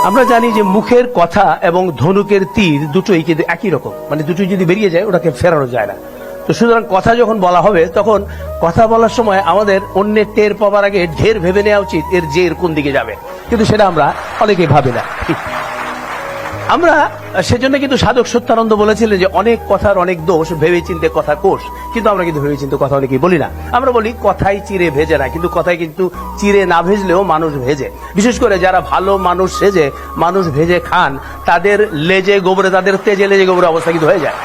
আমরা জানি যে মুখের কথা এবং ধনুকের তীর দুটোই কিন্তু একই রকম, মানে দুটোই যদি বেরিয়ে যায় ওটাকে ফেরানো যায় না। তো সুতরাং কথা যখন বলা হবে তখন কথা বলার সময় আমাদের অন্যের টের পাওয়ার আগে ঢের ভেবে নেওয়া উচিত এর জের কোন দিকে যাবে, কিন্তু সেটা আমরা অনেকেই ভাবি না। আমরা সেজন্য কিন্তু সাধক সত্যানন্দ বলেছিলেন যে অনেক কথার অনেক দোষ, ভেবে চিনতে কথা কোষ, কিন্তু আমরা কিন্তু ভেবে চিনতে কথা অনেকেই বলি না। আমরা বলি কথাই চিরে ভেজে না, কিন্তু কথাই কিন্তু চিরে না ভেজলেও মানুষ ভেজে। বিশেষ করে যারা ভালো মানুষ সেজে মানুষ ভেজে খান, তাদের লেজে গোবরে, তাদের তেজে লেজে গোবরে অবস্থা কিন্তু হয়ে যায়।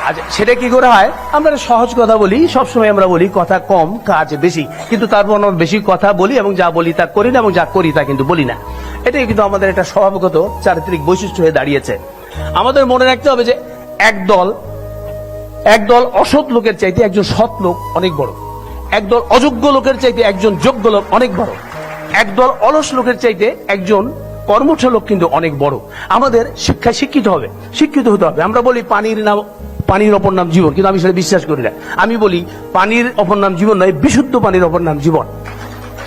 আচ্ছা, সেটা কি করে হয়? আমরা সহজ কথা বলি, সবসময় আমরা বলি কথা কম কাজ বেশি, কিন্তু তারপর আমরা বেশি কথা বলি এবং যা বলি তা করি না, এবং যা করি তা কিন্তু বলি না। এটাই কিন্তু আমাদের একটা স্বভাবগত চারিত্রিক বৈশিষ্ট্য হয়ে দাঁড়িয়েছে। আমাদের মনে রাখতে হবে যে একদল অসৎ লোকের চাইতে একজন সৎ লোক অনেক বড়, একদল অযোগ্য লোকের চাইতে একজন যোগ্য লোক অনেক বড়, একদল অলস লোকের চাইতে একজন কর্মঠ লোক কিন্তু অনেক বড়। আমাদের শিক্ষায় শিক্ষিত হতে হবে। আমরা বলি পানির অপর নাম জীবন, কিন্তু আমি সেটা বিশ্বাস করি না। আমি বলি পানির অপর নাম জীবন নয়, বিশুদ্ধ পানির অপর নাম জীবন।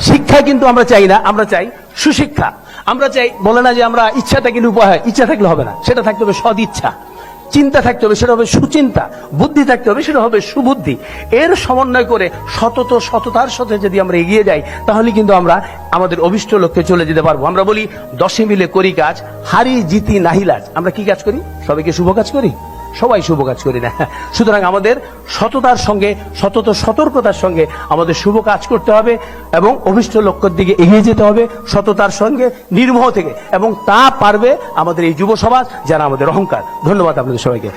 শিক্ষা কিন্তু আমরা চাই না, আমরা চাই সুশিক্ষা। আমরা চাই, বলে না যে আমরা ইচ্ছাটা কিন্তু উপায়, ইচ্ছা থাকলে হবে না, সেটা থাকতে হবে সদ ইচ্ছা। চিন্তা থাকতে হবে, সেটা হবে সুচিন্তা। বুদ্ধি থাকতে হবে, সেটা হবে সুবুদ্ধি। এর সমন্বয় করে সততার সাথে যদি আমরা এগিয়ে যাই, তাহলে কিন্তু আমরা আমাদের অভিষ্ট লক্ষ্যে চলে যেতে পারবো। আমরা বলি 10 মিলে করি কাজ, হারি জিতি নাহি লাজ। আমরা কি কাজ করি? সবাইকে শুভ কাজ করি? সবাই শুভ কাজ করি না। সুতরাং আমাদের সতর্কতার সঙ্গে আমাদের শুভ কাজ করতে হবে এবং অভিষ্ট লক্ষ্যের দিকে এগিয়ে যেতে হবে সততার সঙ্গে, নির্মোহ থেকে, এবং তা পারবে আমাদের এই যুব সমাজ, যারা আমাদের অহংকার। ধন্যবাদ আপনাদের সবাইকে।